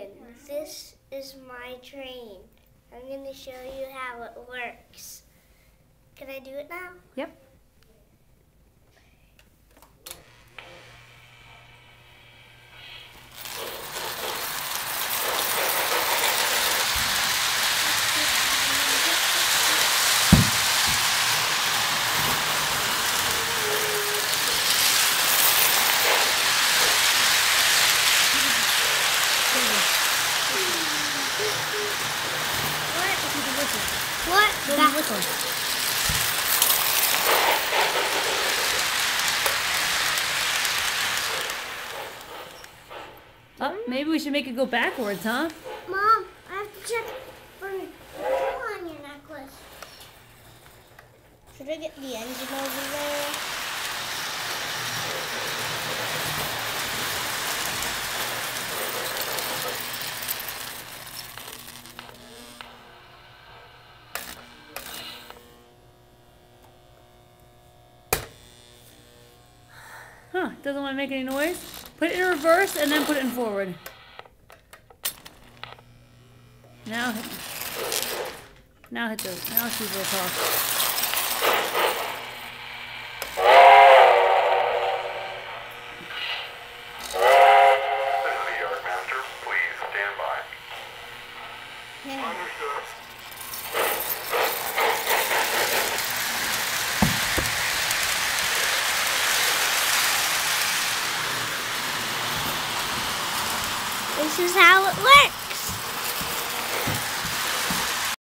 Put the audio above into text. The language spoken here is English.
Julian, this is my train. I'm going to show you how it works. Can I do it now? Yep. What? Oh, maybe we should make it go backwards, huh? Mom, I have to check for the oil on your necklace. Should I get the engine over there? Huh, doesn't want to make any noise? Put it in reverse and then put it in forward. Now hit the, now she will talk.